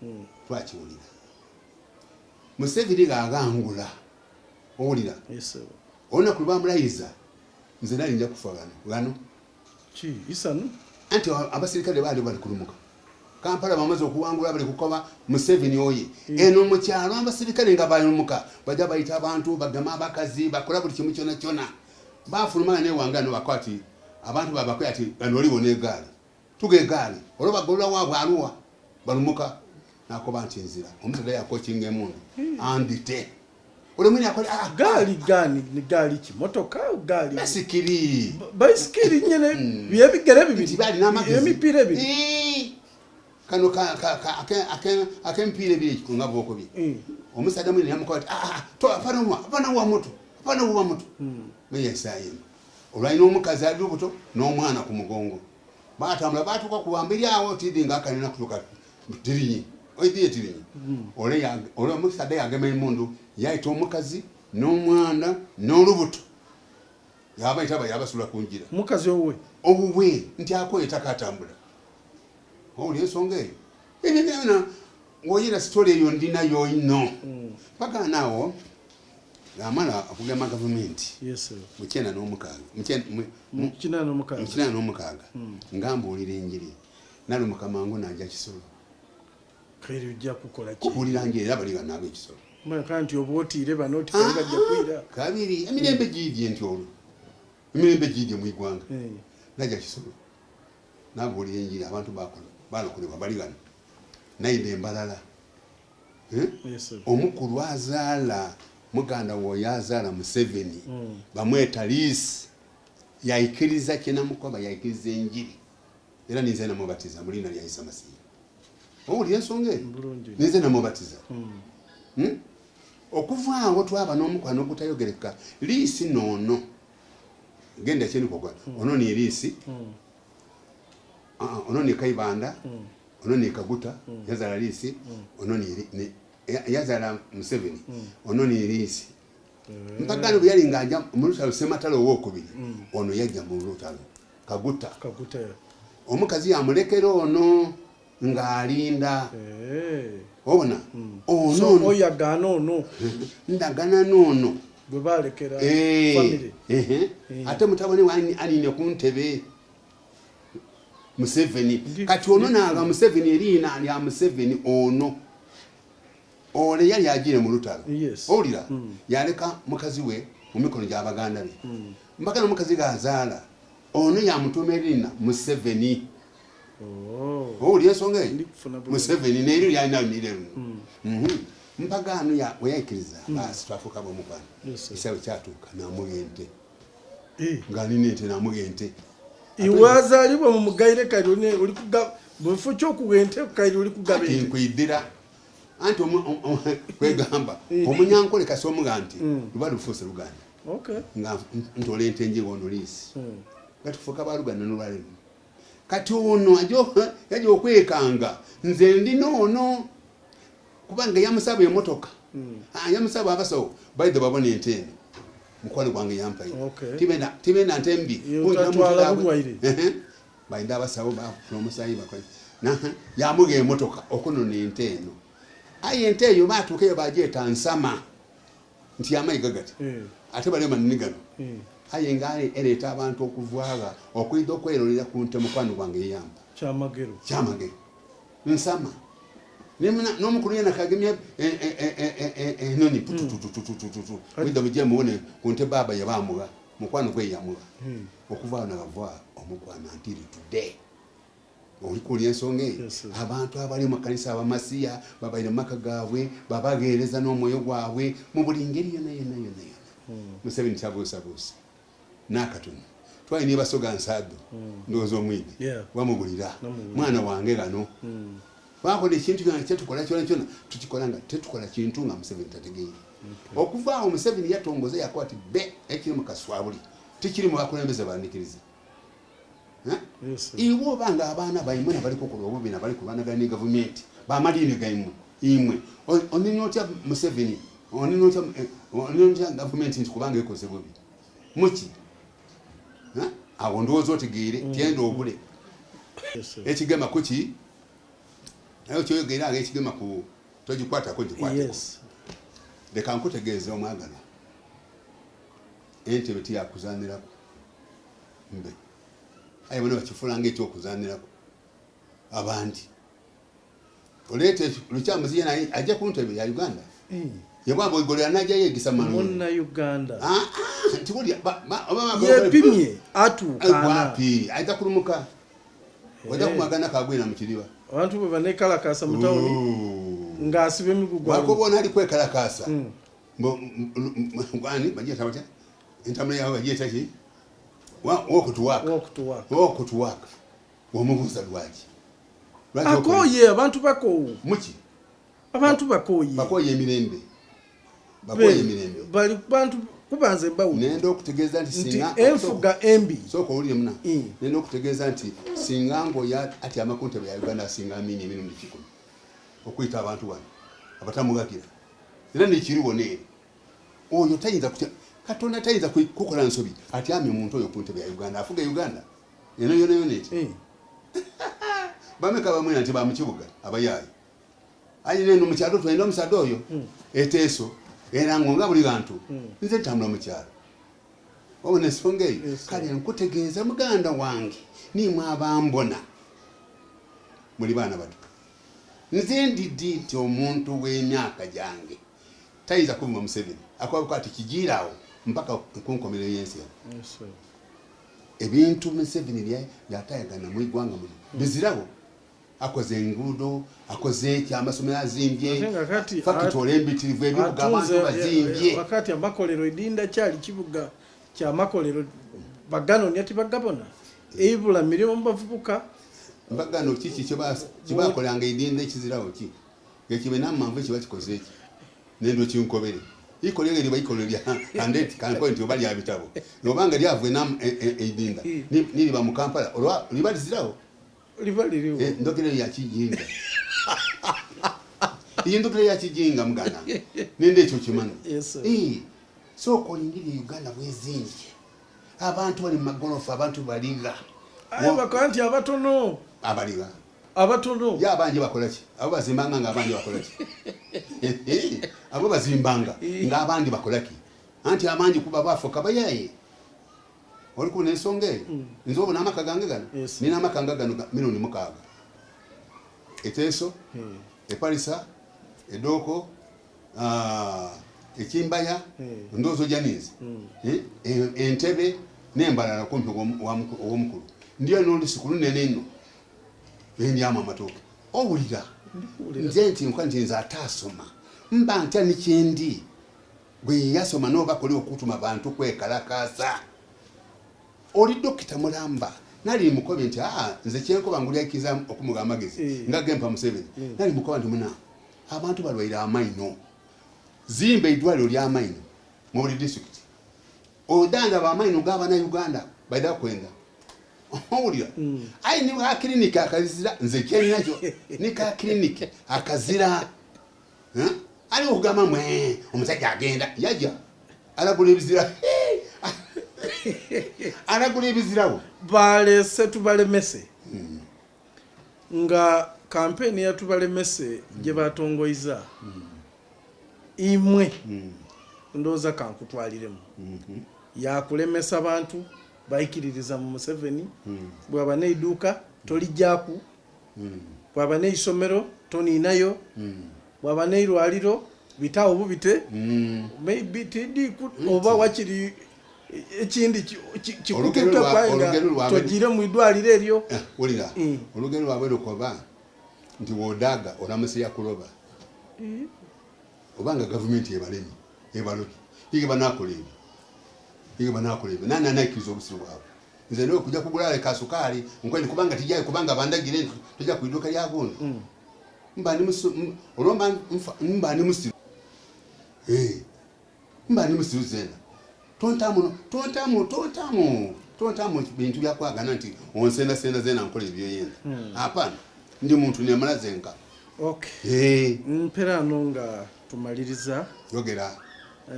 twakiwulira Museveni gagangula owulira ona kuba mulayiza nze nali nja kufa gano ki isanu anti abasirikale bali kulumuka Kampala bamaze okuwangula bali kukoba Museveni oye eno mu kyalo abasirikale nga balumuka bajja bayita abantu bagama abakazi bakola buli kimu kyona bafuluma ne wangano bakwati abantu babakoya ati anoliwo ne gaali tuge gaali oloba golola wabwe aluwa balumuka nakoba nti nzira omusajja yakokinga emundu andite olemwini akola gaali gani ni gaali ki motoka gaali bicycle nyene byebigere bibiri bali n'amagezi emipira bibiri kano akempire bile kunga boko bi omusajja mwini yamukwati to apana wa moto meye sayi olwaino omukazi ali lubuto n'omwana ku mugongo batambula batuka kuwambiri awo tidinga akanena kutuka tirinyi oidiye tirinyi ole omusajja yagema emundu yaita omukazi n'omwana n'olubuto yabayita yabasula kunjira omukazi obuwe nti akoyeta katambula oli ensonga eyo ebinena ngoyira story eyo ndinayo ino paka nawo amala akugema government mukyenda n'omukaaga ngambulira enjiri nalo mukamangu najja kisolo kere ujja kukola ki kubulira njiri abali banabe kisolo kanti obotire banoti kale bajja kuira kabiri emirembe gidye nti olwo emirembe gidye mu igwanga najja kisolo nabulira enjiri abantu bakola balokolebwa baligana naide embalala omukulu azaala muganda wo yazaala Museveni bamweta Liisi yaikiriza kyenamukoba yaikiriza enjiri era nize namubatiza mulina lya Isa Masiya owulira ensonga nize namubatiza okuvaawo twaba n'omukwano ogutayogereka Liisi noono genda kyenikogwa ono ni Liisi ono ni Kaibanda ono ni Kaguta yazala Liisi ono ni yazala Museveni ono ni Liisi mpagano byali nganja mu lutalo Sematalo owokubiri ono yajja mu lutalo Kaguta omukazi yamulekera ono ng'alinda obona ono oyagana ono ndagana nono bwe balekera family ate mutabani wani aline ku ntebe Museveni kati ono naga Museveni erina ya Museveni ono ole yali agire mu lutalo olira yaleka mukazi we mu mikono gy'abaganda be mpaka n'omukazi gazaala ono yamutumerina Museveni olira ensonga eyo Museveni neero yalina nirero mpagano weyayikiriza basi twafuuka bw'omukwano ekisawe kyatuuka namugente ng'alina ente namugente iwazalibwa mu mugaire kali oli bwefu kyokugente kali oli kugaba ente nkwidira anti kwegamba omunyankole kasi omuga nti luba lufuuse Luganda nga ntola ente njegono Liisi gatufuuka baluganda nolwaliro kati ono yaja okwekanga nze ndina ono kubanga yamusaba emotoka yamusaba abasawo baidde babona ente eno mukwano gwange yampayo tibenda nte mbi bainda abasawo bafuna omusayi bakola yamuga emotoka okunona ente eno aye ente eyo batuukeyo bagyeta Nsama nti amayiga gati ate balema nnigano aye ngaali ereeta abantu okuvaaga okwidde okwerolera ku nte mukwano gwange eyamba kyamagero Nsama n'omukulu yena kagemya enoni pututututututu wida mujye muone kunte baba yabamuga mukwano gwe yamuga okuva nakava omukwana until today olikuli ensonga abantu abali mu kanisa abamasiya babaire maka gaabwe babagereza n'omwoyo gwabwe mu buli ngeri yona Museveni kyabuusa n'akatono twali ne basoga nsado ndowooza omwidi bamugulira mwana wange gano bakola ekintu kyetukola kyona tukikola nga tetukola kintu nga Museveni tategeere okuva awo Museveni yatongoza yakwati be ekiri mu kaswabuli tikiri mu bakulembeze bandikiriza iwo banga abaana baimwe bali kukola obubi na bali kubanagana ne government bamadini gaimwe imwe oninyotya Museveni oninyotya government nkubanga ekoze bubi muki awo ndowooza otegeere tyendo obule ekigema kuki ayo kyoyogera nga ekigema ku togikwatako gikwateko leka nkutegeeza omwagalwa entebe tiyakuzanirako mbe aye bano bakifulanga ekyokuzanirako abandi oleete lukyamuzi yena ajja ku ntebe ya Uganda yabwamba igolera najja yegisa muna Uganda tikuli yepimye atukana wapi aita kulumuka wajja kumagana kagwena mu kiriba abantu bwe banekalakasa mu tawuni ngasibe emigugu wakobona ali kwekalakasa ngwani bajja tabata entamule yawe bajja taki wokutuwaka womubuuza lwaki akoye abantu bakowu muki abantu bakoye emirembe bali bantu kubanze bawu nenda okutegeeza nti singa enfuga embi soko uli muna nenda okutegeeza nti singa ngo ya ati amakuntebe ya Uganda singa amini emirundi 10 okuyita abantu wano abatamugakira era nekiriwo ne oyo tayinza kutya Katonda tayinza kukola nsobi ati ami omuntu oyo kuntebe ya Uganda afuga Uganda eno yona eti bameka bamwe nti bamukibuga abayayi ayi neno mukyalo twenda omusado oyo eteso era ngonga buli bantu nze tambula mukyalo obone songa eyo kale nkutegeeza muganda wange nimwe abambona muli bana bato nze ndidi nti omuntu w'emyaka gyange tayinza kuba Museveni akwaba ati kijirawo mpaka kunkomero yensi ebintu Museveni yatayagana mu igwanga muno bizirawo akoze engudo akoze ki amasomero azimbye fakitole embitirivu ebibuga abantu bazimbye wakati amakolero idinda kyali kibuga kya makolero bagano nyati bagabona ebula miliyo mbavubuka bagano kiki kibakolanga idinda ekizirawo ki gekibe namamvu kibakikoze ki nendo kinkobere ikolere liba ikolere andeti kanko nti obali abitabo nobanga lyavwe nam edinda niliba mu Kampala olwa liba zirawo liba liriwo ndokere ya kijinga ndokere ya kijinga mugana nende ekyo kimano so kolingiri Uganda bwezinje abantu bali magolofa abantu baliga ayo bakanti abatono abaliga abatono ya abanje bakolaki abo bazimbanga nga abanje bakolaki abo bazimbanga nga abandi bakolaki anti amanji kuba bafoka bayaye oli ku nensonge nzobo namaka gange gano nina amakanga gano milioni mukaga eteso eparisa edoko ekimbaya ndozo janizi entebe nembalala kumpi w'omukulu ndiyo n'oli sikulu neneno benyama amatoke owulira nze nti nkwanti nze atasoma mba ntya nikyendi gwe yasoma n'obakola okutuma abantu kwekalakasa oli dokita mulamba nali mukobe nti nze kyenkoba ngulikiza okumuga amagezi nga gempa Museveni nali mukoba nti muna abantu balwaire amaino zimba idwaliro ly'amaino mu buli district odanda bamaino g'abana Uganda baida kwenda owulira ayi ni ka clinic akazira nze kyalina kyo ni ka clinic akazira ali okugamba mwe omusajja agenda yaja alagula ebizira alagula ebizirawo balese tubalemese nga kampeni ya tubalemese gye batongoiza imwe ndoza kankutwaliremu yakulemesa abantu bayikiririza mu Museveni bwaba neiduka tolijjaku bwaba n'eisomero toniinayo bwaba n'eirwaliro bitawo bubite maybe tidi oba wakiri ekindi kikutuka kwanga tojire mu idwaliro eryo ulira olugero lwabwe lukoba nti wodaga olamusiya kuloba obanga gavumenti ebalemi ebaloki yige banakolebi nana naikiriza obusiru bwabwe nze ndio kujja kugula kasukali nkweni kubanga tijaye kubanga bandagire tujja kuiduka lya gondo mbani musu olomba mbani musu mbani musu zena tontamu bintu byakwagana nti onsenda zena nkola ebyo yenda hapana ndi muntu nemala zenka okay mpera nonga tumaliriza yogera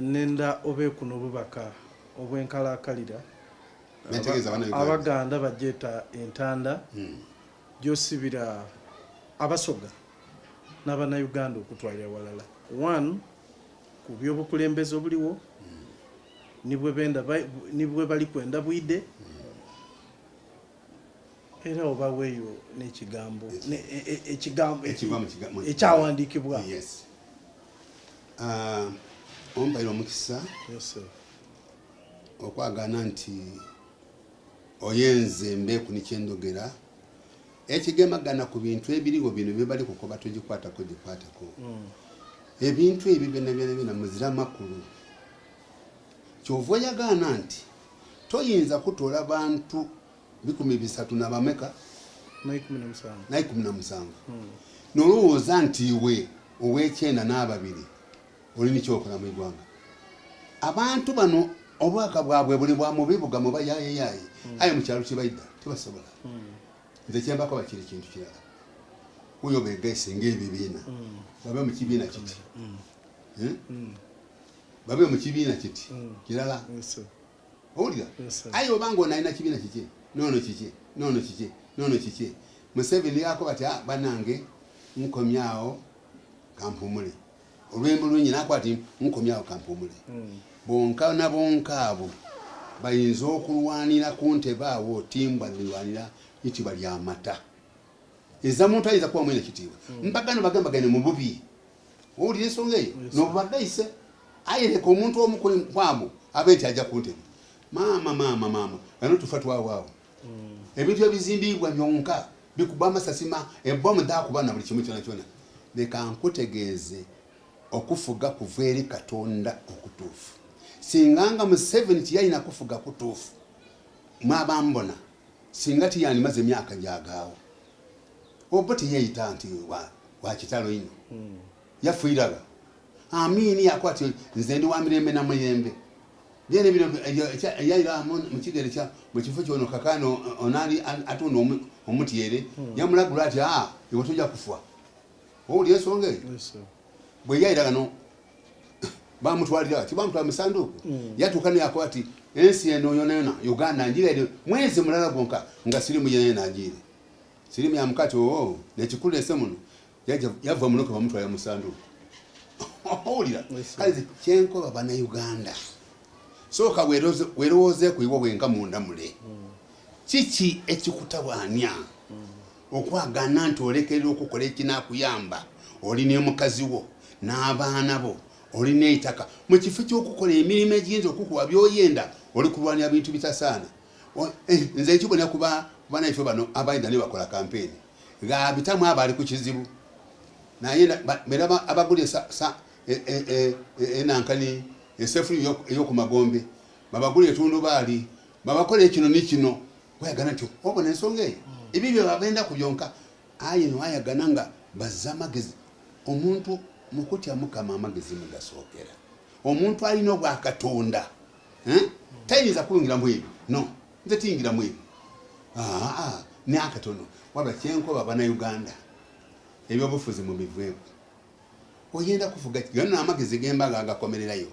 nenda obe kuno bubaka obwenkalakalira abaganda bajeta entanda gyosibira abasoga n'abana Uganda okutwalira walala one ku byobukulembeze obuliwo nibwe bali kwenda bwide era oba weyo n'ekigambo ekyawandiikibwa ompaire omukisa okwagana nti oyenze mbeku nikyendogera ekigemagana ku bintu ebiriwo bino bibali kukoba togikwatako ebintu ebi byonna muzira makulu kyova oyagana nti toyinza kutola bantu 300 na bameka 17 nolowooza nti iwe ow'ekyenda n'ababiri olini kyokola mu igwanga abantu bano obwaka bwabwe buli bwa mubibuga muba yaye aye mu kyalo kibaidda tebasobola nze kyembako bakiri kintu kirala uyo begese ng'ebibiina babe mu kibiina kiti babe mu kibiina kiti kirala owulira aye obanga onalina kibiina kiki nono kiki Museveni yako bati banange nkomyawo kampumule olwembo lunyi nakwati nkomyawo kampumule bonka na bonka abo bayinza okulwanira ku ntebe awo timbwa lirwanira itibwa lya mata eza muntu ayiza kuba mwene kitiibwa mpaka bagambagane mu bubi owulira ensonga eyo nobubagaise ayereka omuntu omukulu kwabo abe nti ajja ku ntebe mama ano tufa twawaawo ebintu ebizimbibwa byonka bikuba amasasima ebbomu dakuba na buli kimu kyona leka nkutegeeze okufuga kuva eri Katonda okutuufu singanga Museveni tiyalina kufuga kutuufu mwabambona singa tiyanimaze emyaka gyagaawo oba teyeyita nti wa kitalo ino yafuiraga amini yakwati nze ndi wa mirembe na muyembe byene bino yayira mu kigere kya mu kifo kyono kakano onali atunda omutiyere yamulagula ati iwe tujja kufa owuli ensonga eyo bwe yayiraga no bamutwalira ati bamutwala musanduku yatuuka neyakwati ensi eno yonayona Uganda njire mwezi mulala gwonka nga sirimu yenayena njire sirimu ya mukati nekikulu ese muno yava munoke bamutwala musanduku owulira kale kyenkoba bana Uganda soka werowooze ku iwe bwenka munda mule kiki ekikutabwanya okwagana nti olekerera okukola ekinakuyamba olina omukazi wo n'abaana bo olina eitaka mu kifo ky'okukola emirimu egiyinza okukuwa byoyenda oli kulwanira bintu bitasaana nze ekibonera kuba banaife bano abayinda ne bakola kampeni nga bitamu abo ali ku kizibu naye beraba abagulye enankani esefuli eyokumagombe babagulye etundubaali babakola ekino nikino wayagana nti obona ensonga eyo ebibyo babenda kubyonka aye niwayagana nga bazza amagezi omuntu mukutya mukama amagezi mugasookera omuntu alina obwa Katonda tayinza kuyingira mu ebyo no nze tiyingira mu ebyo ne akatono waba kyenkoba bana Uganda ebyobufuzi mu biveeku oyenda kufuga gano amagezi gembaga agakomererayo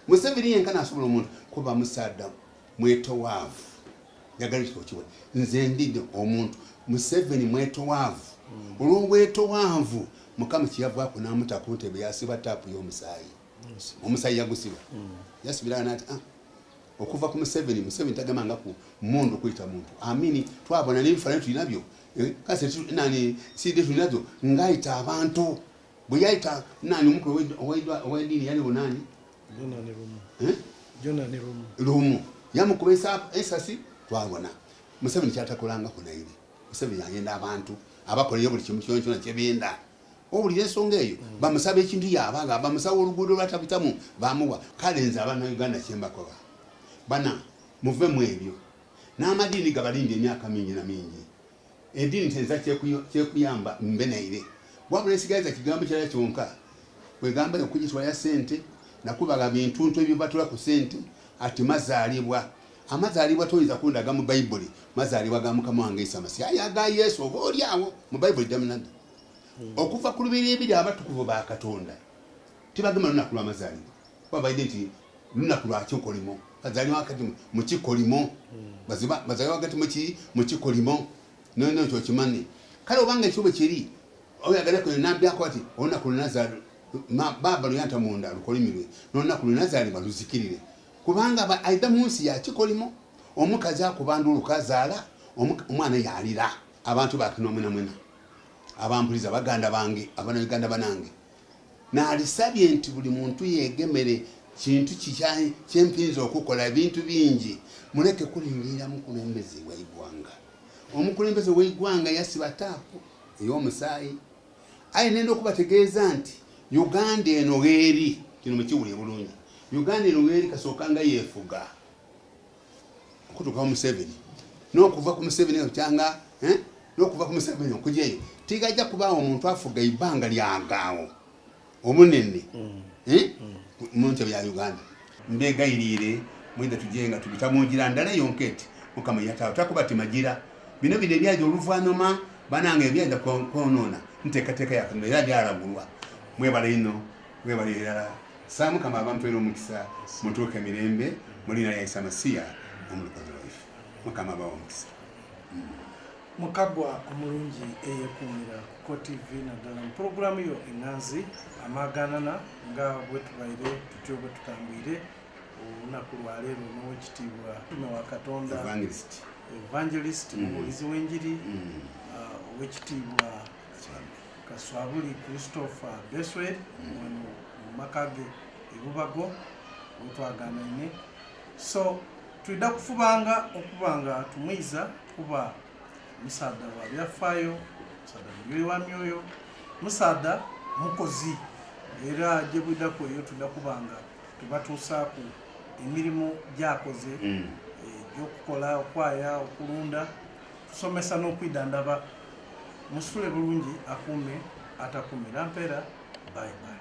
Museveni yenkana asobola omuntu kuba musadda mwetowaavu yagali kikokiwe nze ndidde omuntu Museveni mwetowaavu olw'obwetowaavu mukama kiyavaako n'amuta ku ntebe yasiba taapu y'omusaayi omusaayi yagusiba yasibira nati okuva ku Museveni tagama nga ku mundu kuyita muntu amini twabona n'ebifaananyi tulina byo Kase nani sidi tunazo ngaita abantu buyayita nani omukulu ow'eddiini yali nani Jona ne Rumu lumu yamukubisa esasi twabona Museveni kyatakolanga kunaire Museveni yagenda abantu abakoleyo buli kimu kyona kyebenda obuli ensonga eyo bamusaba ekintu yabanga bamusaba oluguudo lwatabitamu bamuwa kale nze abana Uganda kyembakola bana muve mu ebyo n'amadiini gabalindi emyaka mingi na mingi eddiini tenza kyekuyamba mbeneire wabula esigaliza kigambo kyala kyonka kwegamba okugitwala sente nakubaga bintu ebyo batula ku sente ati mazaalibwa amazaalibwa toyinza kundaga mu Bayibuli mazaalibwa ga Mukama wange Yesu Masiya ayaga Yesu oba oli awo mu Bayibuli damunada okuva ku lubiri ebiri abatukuvu ba Katonda tibagema lunaku lw'amazaalibwa wabaide nti lunaku lwa kikolimo bazaalibwa wakati mu kikolimo bazaalibwa wakati mu kikolimo nono ekyo kimani kale obanga ekyo bwe kiri oyagala ko nabyako ati olunaku lwa baba luyanta munda lukolimirwe n'olunaku lwa Nazaalibwa luzikirire kubanga aida mu nsi ya kikolimo omukazi akubandu olukazaala omwana yalira abantu bakino mwena abampuliza baganda bange abana Uganda banange n'alisabye nti buli muntu yegemere kintu kyempinza okukola bintu bingi muleke kulingira mukulembeze w'eggwanga omukulembeze w'eggwanga yasiba taapu ey'omusaayi aye nenda okubategeeza nti Uganda eno weri kino mukiwulire bulungi Uganda eno weri kasookanga yeefuga okutuuka ku Museveni n'okuva ku Museveni okyanga n'okuva ku Museveni okugyeyo tigajja kubaawo omuntu afuga ibanga lyagaawo omunene mu ntebe ya Uganda mbegayirire mwenda tujenga tubitamungira ndala yonketi Mukama yatawo takuba timagira bino bide byaje oluvanuma banange byenda konona nteekateeka yakano era byalagulwa mwebale ino mwebale era saa Mukama abampera omukisa mutuuke mirembe mulina ya Yesu Masiya omulukozi waife Mukama abawa omukisa mukagwa omulungi eyekumira ku TV naddala mu programu yo enganzi amaganana nga bwe tubaire tutyo bwe tutambwire olunaku lwaleero n'owekitiibwa tume wa Katonda evangelist mubuulizi w'enjiri owekitiibwa Kaswabuli Christopher Beswell wano mu makage ebubago wetwaganaine so tuida kufubanga okubanga tumwiza kuba musaada wa byafaayo musaada mulyoyi wa myoyo musaada mukozi era gye bwidako eyo tuda kubanga tubatuusaaku emirimu gyakoze gyokukola okwaya okulunda tusomesa n'okwidandaba musule bulungi akuume atakumira mpeera bye bye